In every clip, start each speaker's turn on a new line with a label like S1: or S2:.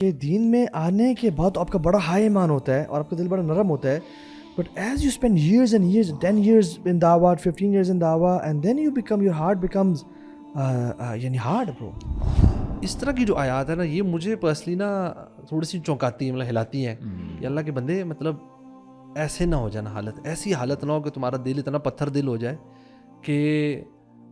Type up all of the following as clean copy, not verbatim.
S1: کہ دین میں آنے کے بعد آپ کا بڑا ہائی ایمان ہوتا ہے اور آپ کا دل بڑا نرم ہوتا ہے, but as you spend years and years, 10 years in dawah, 15 years in dawah, and then you become, your heart becomes یعنی hard bro.
S2: اس طرح کی جو آیات ہے نا, یہ مجھے پرسنلی نا تھوڑی سی چونکاتی ہیں, مطلب ہلاتی ہیں کہ اللہ کے بندے مطلب ایسے نہ ہو جانا حالت, ایسی حالت نہ ہو کہ تمہارا دل اتنا پتھر دل ہو جائے کہ,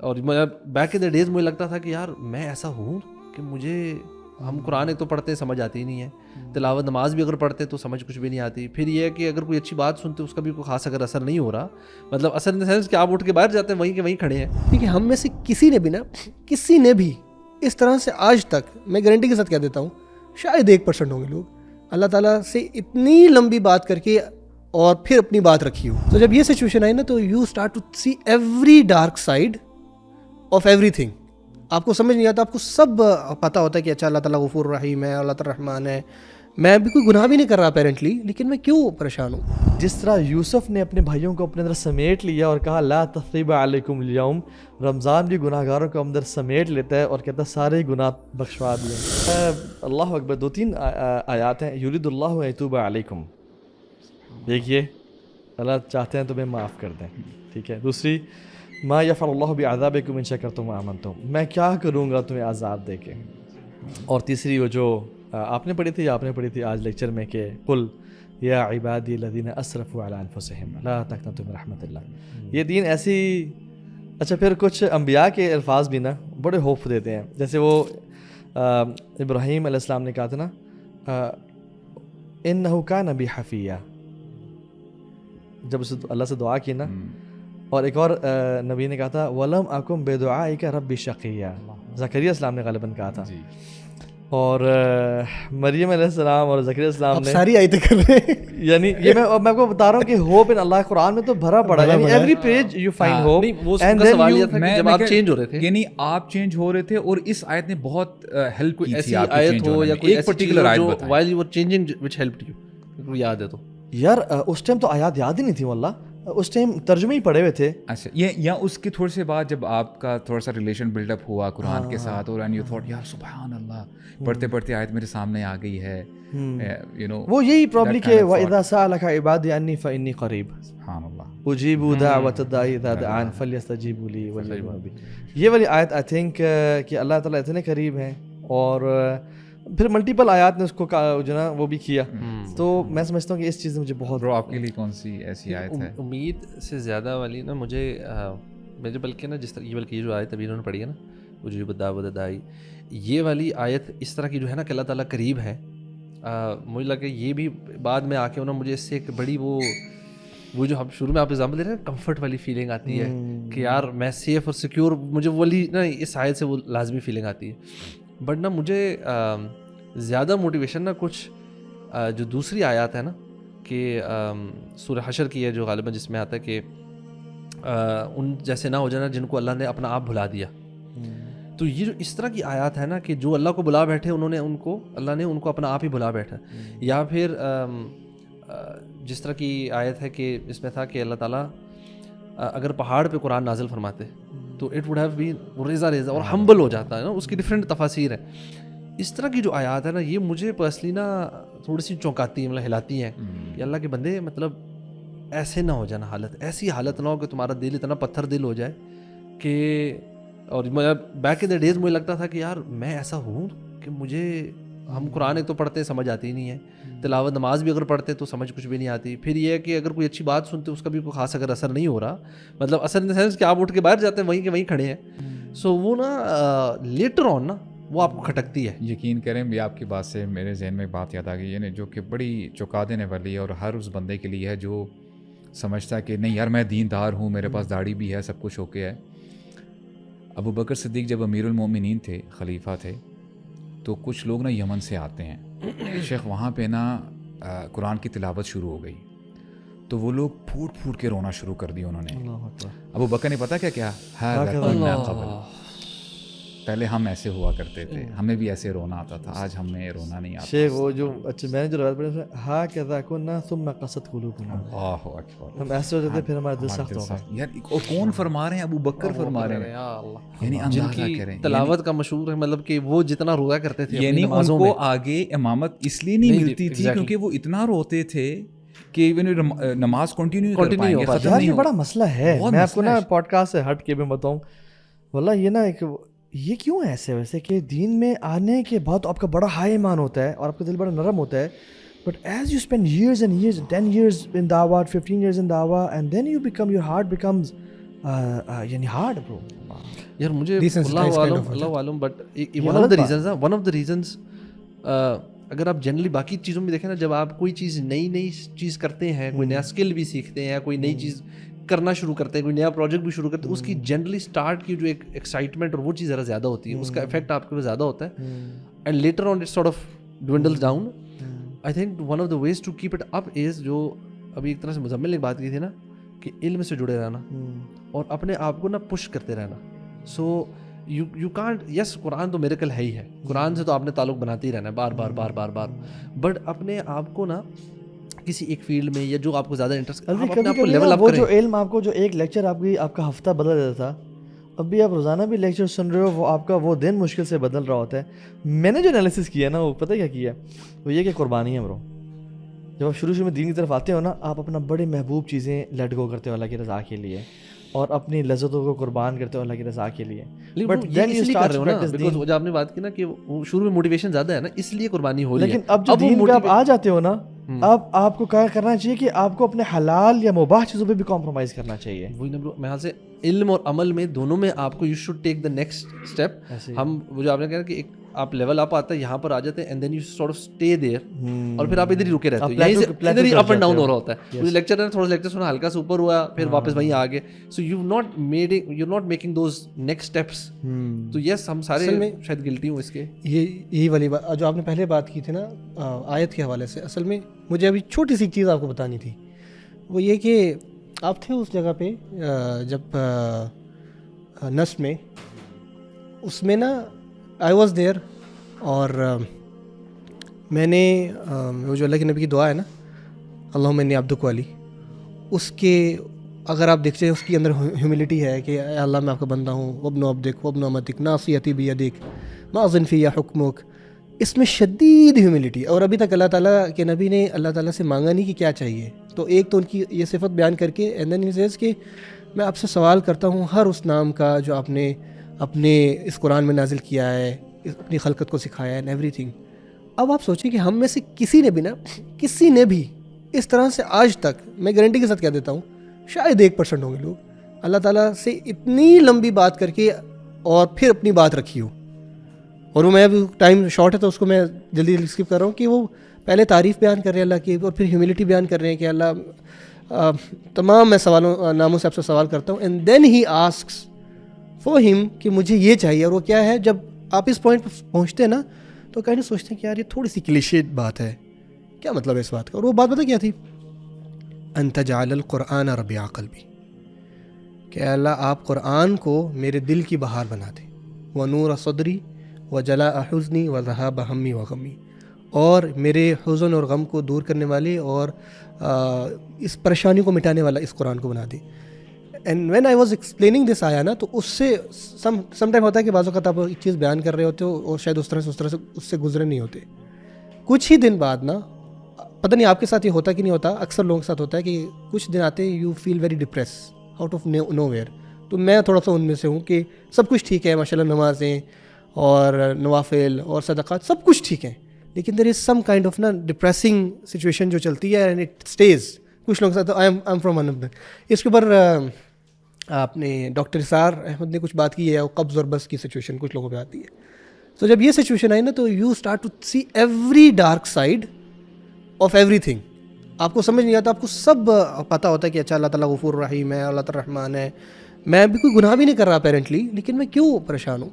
S2: اور بیک ان دا ڈیز مجھے لگتا تھا کہ یار میں ایسا ہوں کہ مجھے, ہم قرآن ایک تو پڑھتے ہیں سمجھ آتی ہی نہیں ہے, تلاوت نماز بھی اگر پڑھتے تو سمجھ کچھ بھی نہیں آتی, پھر یہ ہے کہ اگر کوئی اچھی بات سنتے اس کا بھی کوئی خاص اگر اثر نہیں ہو رہا, مطلب اثر ان دا سینس کہ آپ اٹھ کے باہر جاتے ہیں وہیں کے وہیں کھڑے ہیں.
S3: دیکھیے ہم میں سے کسی نے بھی اس طرح سے آج تک, میں گارنٹی کے ساتھ کہہ دیتا ہوں, شاید 1% ہوں گے لوگ اللہ تعالیٰ سے اتنی لمبی بات کر کے اور پھر اپنی بات رکھی ہو. تو جب یہ سچویشن آئی نا تو you start to see every dark side of everything. آپ کو سمجھ نہیں آتا, آپ کو سب پتہ ہوتا ہے کہ اچھا اللہ تعالیٰ غفور رحیم ہے, اللہ تعالیٰ رحمان ہے, میں بھی کوئی گناہ بھی نہیں کر رہا اپیرنٹلی, لیکن میں کیوں پریشان ہوں.
S1: جس طرح یوسف نے اپنے بھائیوں کو اپنے اندر سمیٹ لیا اور کہا لا تثریب علیکم اليوم, رمضان بھی گناہ گاروں کو اندر سمیٹ لیتا ہے اور کہتا ہے سارے گناہ بخشوا دیے. اللہ اکبر. 2-3 آیات ہیں. یرید اللہ ان یتوب علیکم, دیکھیے اللہ چاہتے ہیں تمہیں معاف کر دیں, ٹھیک ہے. دوسری ما یفعل اللہ بعذابکم ان شکرتم وآمنتم, میں کیا کروں گا تمہیں عذاب دے کے. اور تیسری وہ جو آپ نے پڑھی تھی, آج لیکچر میں کہ قل یا عبادی الذین اسرفوا علی انفسہم لا تقنطوا من رحمت اللہ. یہ دین ایسی. اچھا پھر کچھ انبیاء کے الفاظ بھی نا بڑے ہوپ دیتے ہیں, جیسے وہ ابراہیم علیہ السلام نے کہا تھا نا انہ کان بی حفیہ, جب اسے اللہ سے دعا کی نا. اور ایک اور نبی نے کہا تھا ولم اکم بدعائک ربی شقیہ, زکریا السلام نے غالباً کہا تھا. اور مریم علیہ السلام اور زکریا السلام نے
S3: ساری آیتیں کر رہے ہیں.
S1: یعنی یہ میں آپ کو بتا رہا ہوں کہ ہوپ ان اللہ قرآن میں تو بھرا پڑا ہے, یعنی every page you find hope.
S2: وہ سوال یہ تھا کہ جب آپ چینج ہو رہے تھے,
S4: یعنی آپ چینج ہو رہے تھے اور اس آیت نے بہت ہیلپ کی تھی.
S2: ایسی آیت ہو یا کوئی ایک پرٹیکولر آیت بتائیں while you were changing which helped you, یاد ہے تو
S1: یار اس ٹائم تو آیات یاد ہی نہیں تھی واللہ, اس ٹائم ترجمے ہی پڑھے ہوئے تھے.
S4: اچھا یہ یا اس کے تھوڑے سے بعد جب آپ کا تھوڑا سا ریلیشن بلڈ اپ ہوا قرآن کے ساتھ, اور یو تھاٹ یار سبحان اللہ, پڑھتے پڑھتے آیت میرے سامنے آ گئی ہے, یو نو
S1: وہ یہی پرابلی کہ وَإِذَا سَأَلَكَ عِبَادِي عَنِّي فَإِنِّي قَرِيبٌ
S4: سبحان اللہ
S1: اجیب دعوت الداعی اذا دعان فلیستجیبوا لی ولیؤمنوا بی. یہ والی آیت آئی تھنک کہ اللہ تعالیٰ اتنے قریب ہیں, اور پھر ملٹیپل آیات نے اس کو جو نا وہ بھی کیا. تو میں سمجھتا ہوں کہ اس چیز میں مجھے بہت.
S4: آپ کے لیے کون سی ایسی آیت ہے؟
S2: امید سے زیادہ والی نا مجھے بلکہ نا جس طرح یہ جو آیت ابھی انہوں نے پڑھی ہے نا اجیب دعوت الداعی, یہ والی آیت اس طرح کی جو ہے نا کہ اللہ تعالیٰ قریب ہے, مجھے لگا یہ بھی بعد میں آ کے انہوں مجھے اس سے ایک بڑی وہ جو ہم شروع میں آپ ایگزامپل دے رہے ہیں کمفرٹ والی فیلنگ آتی ہے کہ یار میں سیف اور سیکیور, مجھے والی نا اس آیت سے وہ لازمی فیلنگ آتی ہے. بٹ نا مجھے زیادہ موٹیویشن نا کچھ جو دوسری آیات ہے نا کہ سورہ حشر کی ہے جو غالباً جس میں آتا ہے کہ ان جیسے نہ ہو جانا جن کو اللہ نے اپنا آپ بھلا دیا. تو یہ جو اس طرح کی آیات ہے نا کہ جو اللہ کو بلا بیٹھے اللہ نے ان کو اپنا آپ ہی بلا بیٹھا. یا پھر جس طرح کی آیت ہے کہ اس میں تھا کہ اللہ تعالیٰ اگر پہاڑ پہ قرآن نازل فرماتے تو اٹ وڈ ہیو بین ریزا اور ہمبل ہو جاتا ہے نا, اس کی ڈفرینٹ تفاسیر ہیں. اس طرح کی جو آیات ہے نا یہ مجھے پرسنلی نا تھوڑی سی چونکاتی ہیں, مطلب ہلاتی ہیں کہ اللہ کے بندے مطلب ایسے نہ ہو جانا حالت, ایسی حالت نہ ہو کہ تمہارا دل اتنا پتھر دل ہو جائے کہ, اور بیک ان دا ڈیز مجھے لگتا تھا کہ یار میں ایسا ہوں کہ مجھے, ہم قرآن ایک تو پڑھتے ہیں سمجھ آتی ہی نہیں ہے, تلاوت نماز بھی اگر پڑھتے تو سمجھ کچھ بھی نہیں آتی, پھر یہ ہے کہ اگر کوئی اچھی بات سنتے اس کا بھی کوئی خاص اگر اثر نہیں ہو رہا, مطلب اثر ان دا سینس کہ آپ اٹھ کے باہر جاتے ہیں وہیں کے وہیں کھڑے ہیں. سو وہ نا لیٹر آن نا وہ آپ کو کھٹکتی ہے.
S4: یقین کریں بھی آپ کی بات سے میرے ذہن میں بات یاد آ گئی ہے جو کہ بڑی چونکا دینے والی ہے, اور ہر اس بندے کے لیے ہے جو سمجھتا ہے کہ نہیں یار میں دیندار ہوں, میرے پاس داڑھی بھی ہے, سب کچھ اوکے ہے. ابو بکر صدیق جب امیر المومنین تھے, خلیفہ تھے, تو کچھ لوگ نا یمن سے آتے ہیں, شیخ وہاں پہ نا قرآن کی تلاوت شروع ہو گئی, تو وہ لوگ پھوٹ پھوٹ کے رونا شروع کر دیا انہوں نے. ابو بکر نے پتہ کیا پہلے ہم ایسے ہوا کرتے تھے, ہمیں بھی ایسے رونا آتا تھا, آج ہمیں رونا نہیں آتا.
S1: شیخ وہ جو اچھا میں نے جو روایت پڑھی ہا کذا کنا ثم قست قلوبنا,
S4: اللہ اکبر,
S1: ہم ایسے ہوتے تھے پھر ہمارا دل سخت ہوگا.
S4: یار اور کون فرما رہے ہیں؟ ابو بکر فرما رہے ہیں,
S2: یا اللہ,
S4: یعنی
S2: جن
S4: اندازہ
S2: کی
S4: کریں,
S2: تلاوت کا مشہور ہے, مطلب کہ وہ جتنا رویا کرتے تھے
S4: یعنی ان
S2: نمازوں
S4: کو
S2: میں,
S4: آگے امامت اس لیے نہیں ملتی تھی کیونکہ وہ اتنا روتے تھے کہ نماز کنٹینیو کر پائیں گے, ختم
S1: یار
S4: نہیں
S1: یہ
S4: ہوگا.
S1: بڑا مسئلہ ہے. میں آپ کو نا پوڈ کاسٹ سے ہٹ کے بھی بتاؤں, واللہ یہ نا ایک یہ کیوں ہے ایسے ویسے کہ دین میں آنے کے بعد آپ کا بڑا ہائی ایمان ہوتا ہے اور آپ کا دل بڑا نرم ہوتا ہے, but as you spend years and years, 10 years in dawah, 15 years in dawah, and then you become, your heart becomes یعنی hard bro.
S2: یار مجھے اللہ عالم, but one of the reasons اگر آپ جنرلی باقی چیزوں میں دیکھیں نا, جب آپ کوئی چیز نئی چیز کرتے ہیں, کوئی نیا اسکل بھی سیکھتے ہیں, کوئی نئی چیز کرنا شروع کرتے ہیں, کوئی نیا پروجیکٹ بھی شروع کرتے ہیں, اس کی جنرلی اسٹارٹ کی جو ایک ایکسائٹمنٹ اور وہ چیز ذرا زیادہ ہوتی ہے, اس کا افیکٹ آپ کے اوپر زیادہ ہوتا ہے, and later on it sort of dwindles down. I think one of the ways to keep it up is, جو ابھی ایک طرح سے مزمل نے بات کی تھی نا, کہ علم سے جڑے رہنا اور اپنے آپ کو نا پش کرتے رہنا. سو یو کانٹ, یس قرآن تو میریکل ہے ہی ہے, قرآن سے تو آپ نے تعلق بناتے ہی رہنا ہے بار بار بار بار بار, بٹ اپنے آپ کو نا کسی ایک فیلڈ میں یا جو آپ کو زیادہ انٹرسٹ, اپنے آپ کو لیول اپ
S1: وہ
S2: کریں.
S1: جو علم آپ کو جو ایک لیکچر آپ کا ہفتہ بدل دیتا تھا, اب بھی آپ روزانہ بھی لیکچر سن رہے ہو, وہ آپ کا وہ دن مشکل سے بدل رہا ہوتا ہے. میں نے جو انالیسس کیا نا, وہ پتہ کیا کیا ہے, وہ یہ کہ قربانی ہے برو. جب آپ شروع میں دین کی طرف آتے ہو نا, آپ اپنا بڑی محبوب چیزیں لیٹ گو کرتے ہو اللہ کی رضا کے لیے, اور اپنی لذتوں کو قربان کرتے ہو اللہ کی رضا کے لیے.
S2: بٹ دین اس لیے کر رہے ہو نا, بیکاز جو آپ نے بات کی نا کہ شروع میں موٹیویشن زیادہ ہے نا, اس لیے قربانی ہو رہی ہے.
S1: لیکن اب جو دین پہ آپ آ جاتے ہو نا, اب آپ کو کیا کرنا چاہیے کہ آپ کو اپنے حلال یا مباح چیزوں پہ بھی کمپرومائز کرنا چاہیے.
S2: وہی نا برو, میں یہاں سے علم اور عمل میں دونوں میں آپ کو you should take the next step. ہم وہ جو آپ نے کہا کہ ایک آپ لیول اپ آتا ہے, یہاں پر آ جاتے ہیں, and then you sort of stay there, اور پھر آپ ادھر ہی رکے رہتے ہو, یہیں سے ادھر ہی اپ اینڈ ڈاؤن ہو رہا ہوتا ہے. مجھے لیکچر ہے, تھوڑا سا لیکچر سنا, ہلکا سا اوپر ہوا, پھر واپس وہیں آ گئے. So you not making those next steps. تو یس ہم سارے شاید گلٹی ہوں اس کے.
S3: یہی والی بات جو آپ نے پہلے بات کی تھی نا آیت کے حوالے سے, اصل میں مجھے ابھی چھوٹی سی چیز آپ کو بتانی تھی. وہ یہ کہ آپ تھے اس جگہ پہ جب نسل میں, اس میں نا آئی واز دیئر, اور میں نے وہ جو اللہ کے نبی کی دعا ہے نا, اللہم انی عبدک والی, اس کے اگر آپ دیکھتے ہیں اس کے اندر ہیوملٹی ہے کہ اے اللہ میں آپ کا بندہ ہوں, وابن عبدک وابن امتک ناصیتی بیدک ما اظن فی حکمک. اس میں شدید ہیوملٹی, اور ابھی تک اللہ تعالیٰ کے نبی نے اللہ تعالیٰ سے مانگا نہیں کہ کیا چاہیے. تو ایک تو ان کی یہ صفت بیان کر کے اینڈ دین ہی سیز کہ میں آپ سے سوال کرتا ہوں ہر اس نام کا جو آپ نے اپنے اس قرآن میں نازل کیا ہے, اپنی خلقت کو سکھایا ہے, اینڈ ایوری تھنگ. اب آپ سوچیں کہ ہم میں سے کسی نے بھی اس طرح سے آج تک, میں گارنٹی کے ساتھ کہہ دیتا ہوں, شاید 1% ہوں گے لوگ اللہ تعالیٰ سے اتنی لمبی بات کر کے اور پھر اپنی بات رکھی ہو. اور وہ میں اب ٹائم شارٹ ہے تو اس کو میں جلدی اسکپ کر رہا ہوں کہ وہ پہلے تعریف بیان کر رہے ہیں اللہ کی, اور پھر ہیوملٹی بیان کر رہے ہیں کہ اللہ تمام میں ناموں سے آپ سے سوال کرتا ہوں, and then he asks for ہم کہ مجھے یہ چاہیے. اور وہ کیا ہے, جب آپ اس پوائنٹ پہ پہنچتے ہیں نا تو کہیں سوچتے ہیں کہ یار یہ تھوڑی سی کلیشے بات ہے, کیا مطلب ہے اس بات کا. اور وہ بات پتہ کیا تھی, ان تجعل القرآن ربیع قلبی, کہ اللہ آپ قرآن کو میرے دل کی بہار بنا دیں, ونور صدری وجلاء حزنی وذہاب ہمی وغمی, اور میرے حزن اور غم کو دور کرنے والے اور اس پریشانی کو مٹانے والا اس قرآن کو بنا دیں. And when I was explaining this آیا نا, تو اس سے سم ٹائم ہوتا ہے کہ بعض اوقات آپ ایک چیز بیان کر رہے ہوتے ہو اور شاید اس طرح سے اس سے گزرے نہیں ہوتے. کچھ ہی دن بعد نا, پتہ نہیں آپ کے ساتھ یہ ہوتا کہ نہیں ہوتا, اکثر لوگوں کے ساتھ ہوتا ہے کہ کچھ دن آتے you feel very depressed out of nowhere. تو میں تھوڑا سا ان میں سے ہوں کہ سب کچھ ٹھیک ہے ماشاء اللہ, نمازیں اور نوافل اور صدقات سب کچھ ٹھیک ہیں, لیکن دیر از سم کائنڈ آف نا ڈپریسنگ سچویشن جو چلتی ہے, اینڈ اٹ اسٹیز کچھ لوگوں کے ساتھ. I am from one of them. اس کے اوپر آپ نے ڈاکٹر اسرار احمد نے کچھ بات کی ہے, قبض اور بس کی سچویشن کچھ لوگوں پہ آتی ہے. تو جب یہ سچویشن آئی نا, تو you start to see every dark side of everything. آپ کو سمجھ نہیں آتا, آپ کو سب پتہ ہوتا ہے کہ اچھا اللہ تعالیٰ غفور رحیم ہے, اللہ تعالیٰ رحمان ہے, میں بھی کوئی گناہ بھی نہیں کر رہا اپیرنٹلی, لیکن میں کیوں پریشان ہوں.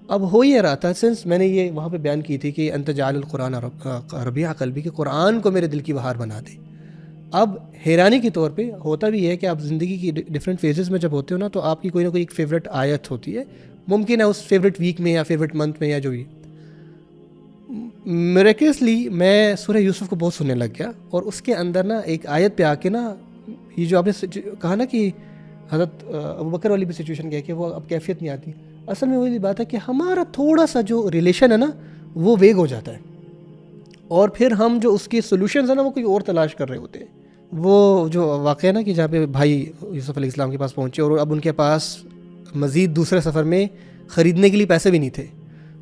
S3: اب ہو یہ رہا تھا, سنس میں نے یہ وہاں پہ بیان کی تھی کہ انت جعل القرآن ربیع قلبی, کہ قرآن کو میرے دل کی بہار بنا دے. اب حیرانی کے طور پہ ہوتا بھی ہے کہ آپ زندگی کی ڈفرینٹ فیزز میں جب ہوتے ہو نا, تو آپ کی کوئی نہ کوئی ایک فیوریٹ آیت ہوتی ہے, ممکن ہے اس فیوریٹ ویک میں یا فیوریٹ منتھ میں یا جو بھی. میریکلسلی میں سورہ یوسف کو بہت سننے لگ گیا, اور اس کے اندر نا ایک آیت پہ آ کے نا یہ جو آپ نے کہا نا کہ حضرت ابوبکر والی بھی سچویشن کیا کہ وہ اب کیفیت نہیں آتی, اصل میں وہی بات ہے کہ ہمارا تھوڑا سا جو ریلیشن ہے نا وہ ویگ ہو جاتا ہے, اور پھر ہم جو اس کے سولوشنز ہیں نا وہ کوئی اور تلاش کر رہے ہوتے ہیں. وہ جو واقعہ ہے نا کہ جہاں پہ بھائی یوسف علیہ السلام کے پاس پہنچے اور اب ان کے پاس مزید دوسرے سفر میں خریدنے کے لیے پیسے بھی نہیں تھے,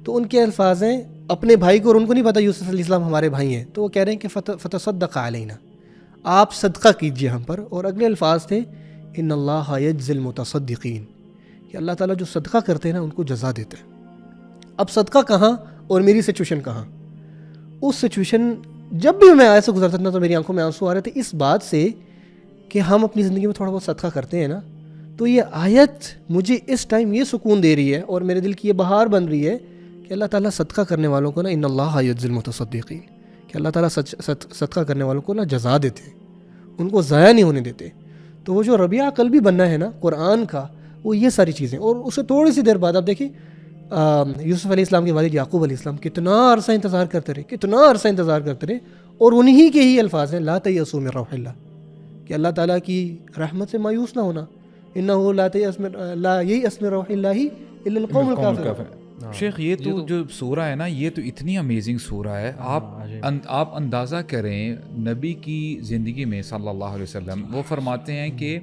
S3: تو ان کے الفاظ ہیں اپنے بھائی کو, اور ان کو نہیں پتا یوسف علیہ السلام ہمارے بھائی ہیں, تو وہ کہہ رہے ہیں کہ فتصدق علینا, آپ صدقہ کیجیے ہم پر. اور اگلے الفاظ تھے ان اللہ یجزی المتصدقین, کہ اللہ تعالیٰ جو صدقہ کرتے ہیں نا ان کو جزا دیتے ہیں. اب صدقہ کہاں اور میری سچویشن کہاں؟ اس سچویشن جب بھی میں آیت سے گزرتا تھا تو میری آنکھوں میں آنسو آ رہے تھے اس بات سے کہ ہم اپنی زندگی میں تھوڑا بہت صدقہ کرتے ہیں نا, تو یہ آیت مجھے اس ٹائم یہ سکون دے رہی ہے اور میرے دل کی یہ بہار بن رہی ہے کہ اللہ تعالیٰ صدقہ کرنے والوں کو نا ان اللہ یجزی المتصدقین, کہ اللہ تعالیٰ صدقہ کرنے والوں کو نا جزا دیتے ہیں, ان کو ضائع نہیں ہونے دیتے. تو وہ جو ربیع قلبی بننا ہے نا قرآن کا, وہ یہ ساری چیزیں. اور اسے تھوڑی سی دیر بعد آپ دیکھیں یوسف علیہ السلام کے والد یعقوب علیہ السلام کتنا عرصہ انتظار کرتے رہے, اور انہی کے ہی الفاظ ہیں لا تیأسوا من روح اللہ, کہ اللہ تعالیٰ کی رحمت سے مایوس نہ ہونا, انہ لا ییأس من روح اللہ الا القوم الکافرون.
S4: شیخ یہ تو جو سورہ ہے نا یہ تو اتنی امیزنگ سورہ ہے. آپ اندازہ کریں نبی کی زندگی میں صلی اللہ علیہ وسلم, وہ فرماتے ہیں کہ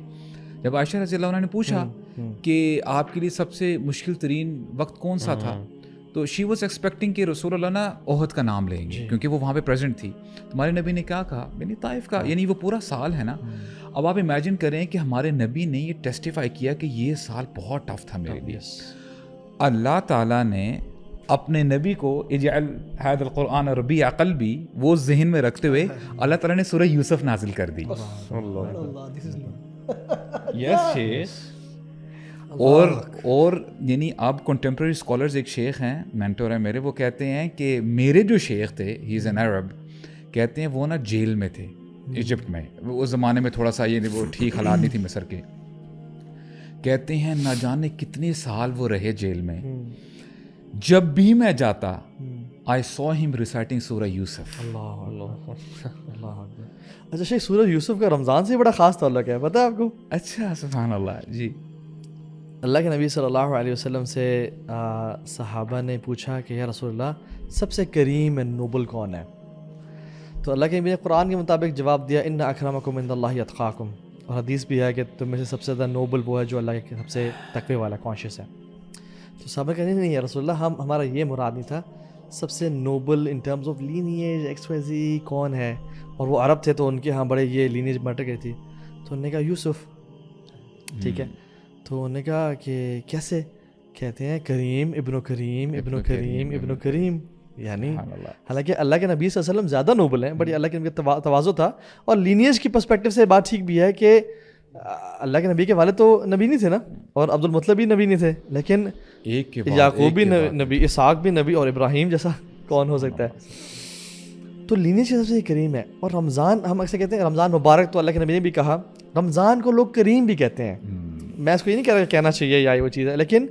S4: جب عائشہ رضی اللہ عنہ نے پوچھا کہ آپ کے لیے سب سے مشکل ترین وقت کون سا تھا, تو شی واز ایکسپیکٹنگ کہ رسول اللہ نا احد کا نام لیں گے کیونکہ وہ وہاں پہ پریزنٹ تھی. تمہارے نبی نے کیا کہا؟ میں نے طائف کا, یعنی وہ پورا سال ہے نا. اب آپ امیجن کریں کہ ہمارے نبی نے یہ ٹیسٹیفائی کیا کہ یہ سال بہت ٹف تھا میرے لیے. اللہ تعالیٰ نے اپنے نبی کو اجعل هذا القرآن ربیع قلبی وہ ذہن میں رکھتے ہوئے اللہ تعالیٰ نے سورہ یوسف نازل کر دی. یس شیخ. اور یعنی اب کنٹمپریری اسکالرز, ایک شیخ ہیں مینٹور ہیں میرے, وہ کہتے ہیں کہ میرے جو شیخ تھے ہی از این عرب, کہتے ہیں وہ نا جیل میں تھے ایجپٹ میں, اس زمانے میں تھوڑا سا یہ وہ ٹھیک حالات نہیں تھی مصر کے. کہتے ہیں نہ جانے کتنے سال وہ رہے جیل میں, جب بھی میں جاتا I saw him reciting سورہ یوسف.
S1: اچھا شیخ, سورہ یوسف کا رمضان سے بڑا خاص تعلق ہے, پتہ ہے آپ کو؟
S4: اچھا سبحان اللہ. جی
S1: اللہ کے نبی صلی اللہ علیہ وسلم سے صحابہ نے پوچھا کہ یا رسول اللہ سب سے کریم اینڈ نوبل کون ہے؟ تو اللہ کے نبی نے قرآن کے مطابق جواب دیا ان اکرمکم عند اللہ اتقاکم, اور حدیث بھی ہے کہ تم میں سے سب سے زیادہ نوبل وہ ہے جو اللہ کے سب سے تقوی والا کانشیس ہے. تو صحابہ کہتے نہیں یا رسول اللہ ہمارا یہ مراد نہیں تھا, سب سے noble in terms of lineage X Y Z کون ہے, اور وہ عرب تھے تو ان کے ہاں بڑے یہ لینیج میٹر کی تھی. تو انہوں نے کہا یوسف. ٹھیک ہے, تو انہوں نے کہا کہ کیسے؟ کہتے ہیں کریم ابن کریم ابن کریم ابن کریم, یعنی حالانکہ اللہ کے نبی صلی اللہ علیہ وسلم زیادہ نوبل ہیں, بٹ اللہ کے نبی کا تواضع تھا. اور لینیج کی پرسپیکٹیو سے بات ٹھیک بھی ہے کہ اللہ کے نبی کے والد تو نبی نہیں تھے نا, اور عبد المطلب بھی نبی نہیں تھے, لیکن یعقوب بھی نبی, اسحاق بھی نبی, اور ابراہیم جیسا کون ہو سکتا ہے؟ تو لینیج سب سے کریم ہے. اور رمضان ہم اکثر کہتے ہیں رمضان مبارک, تو اللہ کے نبی نے بھی کہا رمضان کو لوگ کریم بھی کہتے ہیں. میں اس کو یہ نہیں کہہ رہا کہنا چاہیے یا وہ چیز ہے, لیکن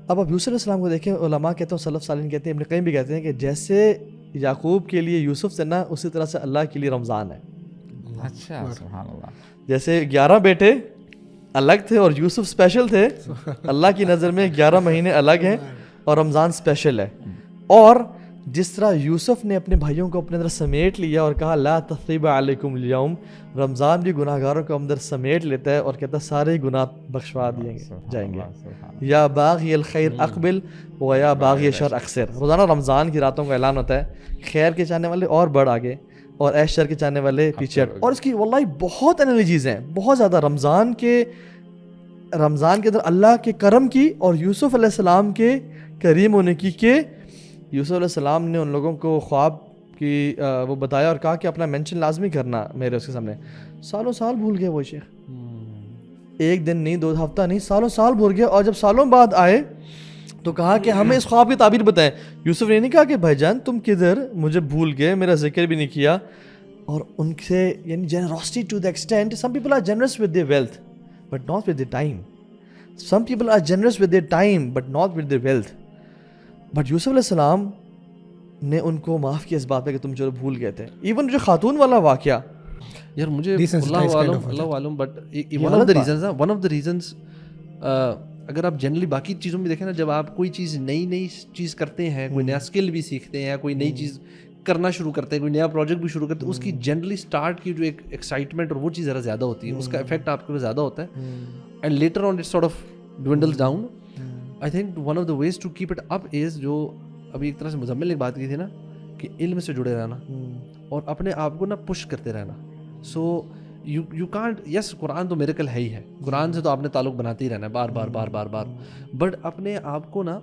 S1: اب یوسف علیہ السلام کو دیکھیں, علماء کہتے ہیں, سلف صالحین کہتے ہیں, ابن قیم بھی کہتے ہیں کہ جیسے یعقوب کے لیے یوسف سے نا, اسی طرح سے اللہ کے لیے رمضان ہے.
S4: اچھا سبحان اللہ.
S1: جیسے 11 بیٹے الگ تھے اور یوسف اسپیشل تھے, اللہ کی نظر میں 11 مہینے الگ ہیں اور رمضان اسپیشل ہے. اور جس طرح یوسف نے اپنے بھائیوں کو اپنے اندر سمیٹ لیا اور کہا لا تثریب علیکم اليوم, رمضان بھی گناہ گاروں کو اندر سمیٹ لیتا ہے اور کہتا ہے سارے گناہ بخشوا دیے جائیں گے. یا باغی الخیر اقبل و یا باغی شر اکثر. روزانہ رمضان کی راتوں کا اعلان ہوتا ہے, خیر کے چاہنے والے اور بڑھ آگے اور عیش شر کے چاہنے والے پیچھے. اور اس کی واللہ بہت انالوجیز ہیں, بہت زیادہ رمضان کے اندر اللہ کے کرم کی اور یوسف علیہ السلام کے کریم ہونے کی, کہ یوسف علیہ السلام نے ان لوگوں کو خواب کی وہ بتایا اور کہا کہ اپنا مینشن لازمی کرنا میرے اس کے سامنے. سالوں سال بھول گئے وہ شیخ, ایک دن نہیں, 2 ہفتہ نہیں, سالوں سال بھول گئے. اور جب سالوں بعد آئے تو کہا کہ ہمیں اس خواب کی تعبیر بتائیں. یوسف نے نہیں کہا کہ بھائی جان تم کدھر, مجھے بھول گئے, میرا ذکر بھی نہیں کیا. اور ان سے یعنی generosity to the extent, some people are generous with the wealth but not with the time. Some people are generous with their time but not with their wealth. But Yusuf علیہ السلام نے ان کو معاف کیا اس بات پہ کہ تم چلو بھول گئے تھے. ایون جو خاتون والا واقعہ
S2: یار مجھے اللہ عالم but one of the reasons اگر آپ جنرلی باقی چیزوں میں دیکھیں نا, جب آپ کوئی چیز نئی چیز کرتے ہیں, کوئی نیا اسکل بھی سیکھتے ہیں, کوئی نئی چیز کرنا شروع کرتے ہیں, کوئی نیا پروجیکٹ بھی شروع کرتے ہیں, اس کی جنرلی اسٹارٹ کی جو ایک ایکسائٹمنٹ اور وہ چیز ذرا زیادہ ہوتی ہے, اس کا افیکٹ آپ کے اوپر زیادہ ہوتا ہے, and later on it sort of dwindles down. I think one of the ways to keep it up is, جو ابھی ایک طرح سے مزمل نے ایک بات کی تھی نا, کہ علم سے جڑے رہنا اور اپنے آپ کو نا پش کرتے رہنا. سو یو کانٹ, یس قرآن تو میریکل ہے ہی ہے, قرآن سے تو آپ نے تعلق بناتے ہی رہنا ہے بار بار بار بار بار, بٹ اپنے آپ کو نا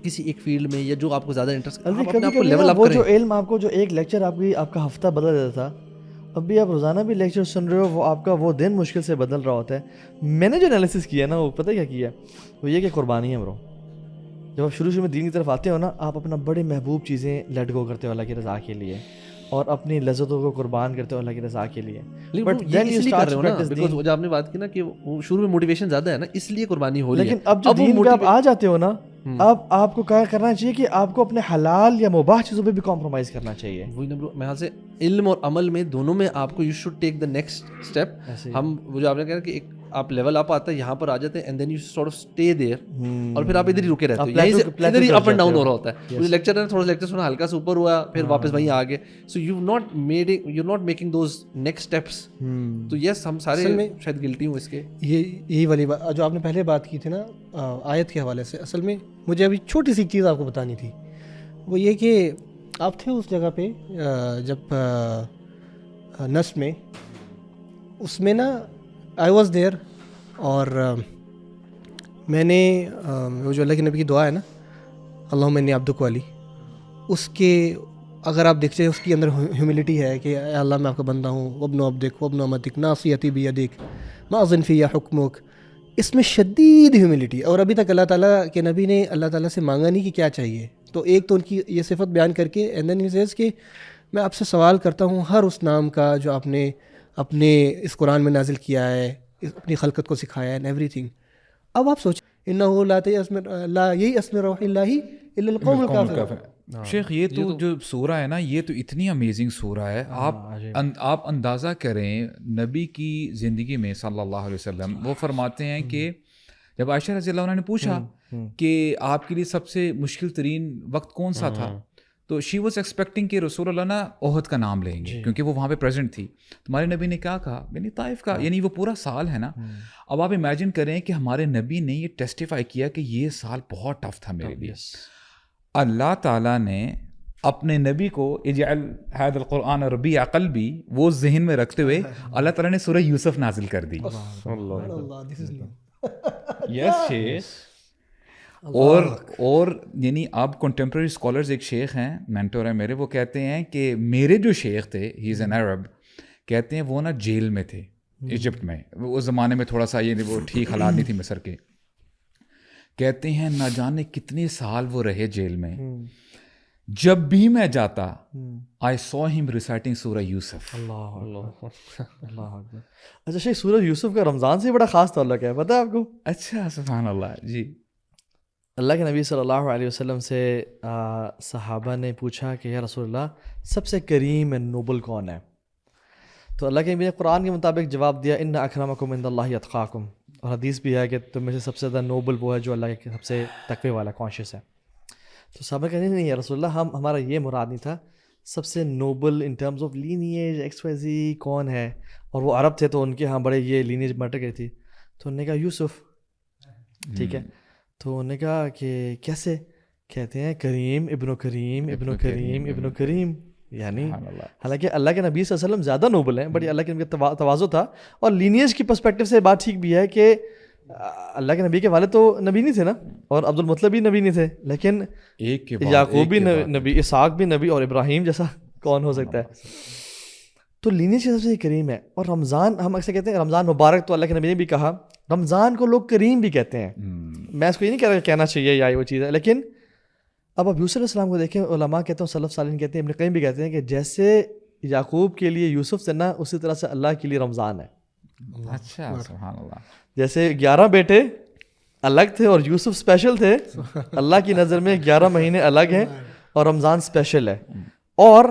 S2: کسی ایک فیلڈ میں یا جو آپ کو زیادہ انٹرسٹ, اپنے آپ کو لیول اپ
S1: وہ
S2: کریں.
S1: جو علم آپ کو جو ایک لیکچر آپ کا ہفتہ بدل دیتا تھا, اب بھی آپ روزانہ بھی لیکچر سن رہے ہو, وہ آپ کا وہ دن مشکل سے بدل رہا ہوتا ہے. میں نے جو انالیسس کیا نا, وہ پتہ کیا کیا, وہ یہ کہ قربانی ہے برو. جب آپ شروع میں دین کی طرف آتے ہو نا, آپ اپنا بڑے محبوب چیزیں لیٹ گو کرتے ہو اللہ کی رضا کے لیے, اور اپنی لذتوں کو قربان کرتے ہو اللہ کی رضا کے لیے.
S2: بٹ یہ اس لیے کر رہے ہو نا بیکاز جو آپ نے بات کی نا کہ شروع میں موٹیویشن زیادہ ہے نا, اس لیے قربانی ہو رہی ہے.
S1: لیکن اب جو دین پہ آپ آ جاتے ہو نا, اب آپ کو کیا کرنا چاہیے کہ آپ کو اپنے حلال یا مباح چیزوں پہ بھی کمپرومائز کرنا چاہیے.
S2: وہی نا میں یہاں سے علم اور عمل میں دونوں میں آپ کو you should take the next step. ہم وہ جو آپ نے کہا کہ ایک آپ لیول اپ آتا ہے, یہاں پر آ جاتے ہیں, and then you sort of stay there, اور پھر آپ ادھر ہی رکے رہتے ہو, یہیں سے ادھر ہی اپ اینڈ ڈاؤن ہو رہا ہوتا ہے. مجھے لیکچر ہے, تھوڑا سا لیکچر سنا, ہلکا سا اوپر ہوا, پھر واپس وہیں آ گئے. So you not making those next steps. تو یس ہم سارے شاید گلٹی ہوں اس کے.
S3: یہی والی بات جو آپ نے پہلے بات کی تھی نا آیت کے حوالے سے, اصل میں مجھے ابھی چھوٹی سی چیز آپ کو بتانی تھی. وہ یہ کہ آپ تھے اس جگہ پہ جب نصب میں, اس میں نا آئی واز دیئر, اور میں نے وہ جو اللہ کے نبی کی دعا ہے نا, اللہم انی عبدک والی, اس کے اگر آپ دیکھتے ہیں اس کے اندر ہیوملٹی ہے کہ اے اللہ میں آپ کا بندہ ہوں, وابن عبدک وابن امتک ناصیتی بیدک ماضٍ فی حکمک. اس میں شدید ہیوملٹی, اور ابھی تک اللہ تعالیٰ کے نبی نے اللہ تعالیٰ سے مانگا نہیں کہ کیا چاہیے. تو ایک تو ان کی یہ صفت بیان کر کے اینڈ دین ہی سیز کہ میں آپ سے سوال کرتا ہوں ہر اس نام کا جو آپ نے اپنے اس قرآن میں نازل کیا ہے, اپنی خلقت کو سکھایا ہے, ایوری تھنگ. اب آپ سوچیں انہ لا یئس من روح اللہ الا القوم الکافرون.
S4: شیخ یہ تو جو سورہ ہے نا, یہ تو اتنی امیزنگ سورہ ہے. آپ اندازہ کریں نبی کی زندگی میں صلی اللہ علیہ وسلم, وہ فرماتے ہیں کہ جب عائشہ رضی اللہ عنہ نے پوچھا کہ آپ کے لیے سب سے مشکل ترین وقت کون سا تھا, تو شی واز ایکسپیکٹنگ کہ رسول اللہ نا احد کا نام لیں گے کیونکہ وہ وہاں پہ پریزنٹ تھی. تمہارے نبی نے کیا کہا, یعنی طائف کا, یعنی وہ پورا سال ہے نا. اب آپ امیجن کریں کہ ہمارے نبی نے یہ ٹیسٹیفائی کیا کہ یہ سال بہت ٹف تھا میرے لیے. اللہ تعالیٰ نے اپنے نبی کو اجعل هذا القرآن ربیع قلبی وہ ذہن میں رکھتے ہوئے اللہ تعالیٰ نے سورہ یوسف نازل کر دی. یس شیخ. اور یعنی اب کنٹمپریری اسکالرز, ایک شیخ ہیں مینٹور ہیں میرے, وہ کہتے ہیں کہ میرے جو شیخ تھے, ہی از این عرب, کہتے ہیں وہ نا جیل میں تھے ایجپٹ میں. اس زمانے میں تھوڑا سا یہ وہ ٹھیک حالات نہیں تھی مصر کے. کہتے ہیں نہ جانے کتنے سال وہ رہے جیل میں. جب بھی میں جاتا آئی سو ہم ریسائٹنگ سورہ یوسف.
S1: اللہ. اچھا شیخ, سورہ یوسف کا رمضان سے بڑا خاص تعلق ہے, پتہ ہے آپ کو؟
S4: اچھا سبحان اللہ. جی
S1: اللہ کے نبی صلی اللہ علیہ وسلم سے صحابہ نے پوچھا کہ یا رسول اللہ سب سے کریم اینڈ نوبل کون ہے؟ تو اللہ کے نبی نے قرآن کے مطابق جواب دیا ان اکرمکم عند اللہ اتقاکم. اور حدیث بھی ہے کہ تم میں سے سب سے زیادہ نوبل وہ ہے جو اللہ کے سب سے تقوی والا, کانشیس ہے. تو صحابہ کہتے نہیں یا رسول اللہ ہمارا یہ مراد نہیں تھا, سب سے noble in terms of lineage X Y Z کون ہے؟ اور وہ عرب تھے تو ان کے ہاں بڑے یہ لینیج میٹر کی تھی. تو انہوں نے کہا یوسف. ٹھیک ہے, تو انہوں نے کہا کہ کیسے؟ کہتے ہیں کریم ابن کریم ابن کریم ابن کریم. یعنی حالانکہ اللہ کے نبی صلی اللہ علیہ وسلم زیادہ نوبل ہیں, بٹ اللہ کے نبی کا تواضع تھا. اور لینیج کی پرسپیکٹیو سے بات ٹھیک بھی ہے کہ اللہ کے نبی کے والد تو نبی نہیں تھے نا, اور عبد المطلب بھی نبی نہیں تھے, لیکن یعقوب بھی نبی, اسحاق بھی نبی, اور ابراہیم جیسا کون ہو سکتا ہے؟ تو لینیج کی سب سے کریم ہے. اور رمضان ہم اکثر کہتے ہیں رمضان مبارک, تو اللہ کے نبی نے بھی کہا رمضان کو لوگ کریم بھی کہتے ہیں. میں اس کو یہ نہیں کہہ رہا کہنا چاہیے یا وہ چیز ہے, لیکن اب یوسف علیہ السلام کو دیکھیں, علماء کہتے ہیں, سلف صالحین کہتے ہیں, ابن قیم بھی کہتے ہیں کہ جیسے یعقوب کے لیے یوسف سے نا, اسی طرح سے اللہ کے لیے رمضان ہے.
S4: اچھا سبحان اللہ.
S1: جیسے 11 بیٹے الگ تھے اور یوسف اسپیشل تھے. اللہ کی نظر میں 11 مہینے الگ ہیں اور رمضان اسپیشل ہے. اور